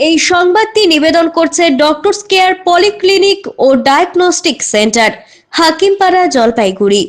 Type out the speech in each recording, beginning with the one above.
এই সংবাদটি নিবেদন করছে ডক্টরস কেয়ার পলিক্লিনিক ও Diagnostic Centre, Hakimpara, Jalpaiguri.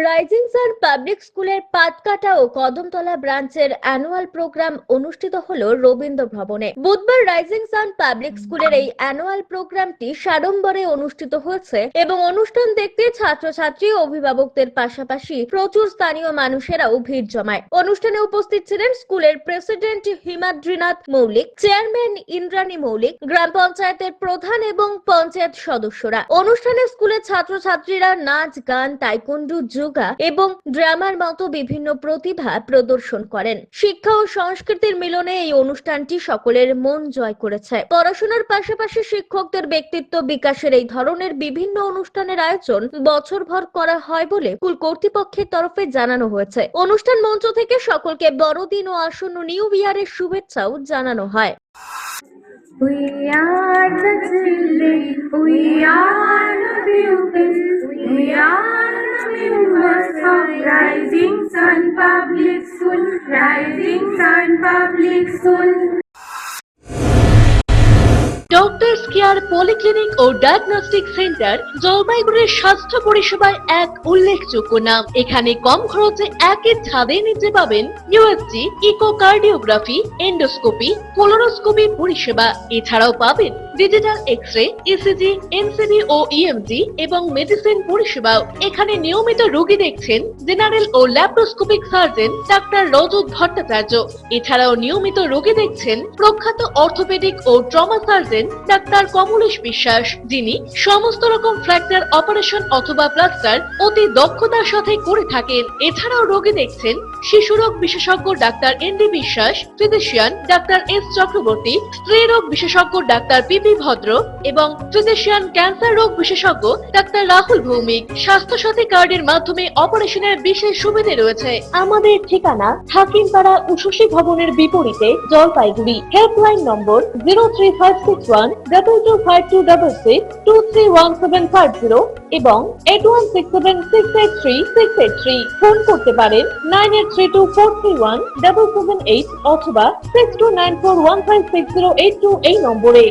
Rising Sun Public স্কুলের পাটকাটা ও কদমতলা ব্রাঞ্চের অ্যানুয়াল প্রোগ্রাম অনুষ্ঠিত হলো রবীন্দ্র ভবনে। বুধবার রাইজিং সান পাবলিক স্কুলের এই অ্যানুয়াল প্রোগ্রামটি সাড়ম্বরে অনুষ্ঠিত হয়েছে এবং অনুষ্ঠান দেখতে ছাত্রছাত্রী ও অভিভাবকদের পাশাপাশি প্রচুর স্থানীয় মানুষেরাও ভিড় জমায়। অনুষ্ঠানে উপস্থিত ছিলেন স্কুলের প্রেসিডেন্ট হিমাদ্রিনাথ মৌলিক, চেয়ারম্যান ইন্দ্রাণী মৌলিক, গ্রাম পঞ্চায়েতের প্রধান এবং পঞ্চায়েত সদস্যরা। অনুষ্ঠানে স্কুলের ছাত্রছাত্রীরা নাচ, গান, তাইকোন্ডু, যোগা এবং ড্রামার মতো বিভিন্ন প্রতিভা প্রদর্শন করেন। শিক্ষা ও সংস্কৃতির মিলনে এই অনুষ্ঠানটি সকলের মন জয় করেছে। পড়াশোনার পাশাপাশি শিক্ষকদের ব্যক্তিত্ব বিকাশের এই ধরনের বিভিন্ন অনুষ্ঠানের আয়োজন বছরভর করা হয় বলে স্কুল কর্তৃপক্ষের তরফে জানানো হয়েছে। অনুষ্ঠান মঞ্চ থেকে সকলকে বড়দিন ও আসন্ন নিউ ইয়ারের শুভেচ্ছাও জানানো হয়। We are the children, we are the pupils, we are the members of Rising Sun Public School, Rising Sun Public School. Doctors Care Polyclinic ও ডায়াগনস্টিক সেন্টার জলপাইগুড়ির স্বাস্থ্য পরিষেবায় এক উল্লেখযোগ্য নাম। এখানে কম খরচে একই ছাদে নিতে পাবেন ইউএসজি, ইকোকার্ডিওগ্রাফি, এন্ডোস্কোপি, কোলোনোস্কোপি পরিষেবা। এছাড়াও পাবেন ডিজিটাল এক্স-রে, ইসিজি, এনসিবি ও ইএমজি এবং মেডিসিন পরিষেবাও। এখানে নিয়মিত রোগী দেখছেন জেনারেল ও ল্যাপ্রোস্কোপিক সার্জন ডাক্তার রজত ভট্টাচার্য। এছাড়াও নিয়মিত রোগী দেখছেন প্রখ্যাত অর্থোপেডিক ও ট্রমা সার্জন ডাক্তার কমলেশ বিশ্বাস, যিনি সমস্ত রকম ফ্র্যাকচার অপারেশন অথবা প্লাস্টার অতি দক্ষতার সাথে করে থাকেন। এছাড়াও রোগী দেখছেন শিশুরোগ বিশেষজ্ঞ ডাক্তার এনডি বিশ্বাস, ফিজিশিয়ান ডাক্তার এস চক্রবর্তী, স্ত্রী রোগ বিশেষজ্ঞ ডাক্তার পিপি ভদ্র এবং ফিজিশিয়ান ক্যান্সার রোগ বিশেষজ্ঞ ডাক্তার রাহুল ভৌমিক। স্বাস্থ্য সাথী কার্ডের মাধ্যমে অপারেশনের বিশেষ সুবিধা রয়েছে। আমাদের ঠিকানা হাকিমপাড়া উষসী ভবনের বিপরীতে, জলপাইগুড়ি। হেল্পলাইন নম্বর 03561225266, 231750 এবং 8167683683। ফোন করতে পারেন 9832431778 অথবা 6294156082 এই নম্বরে।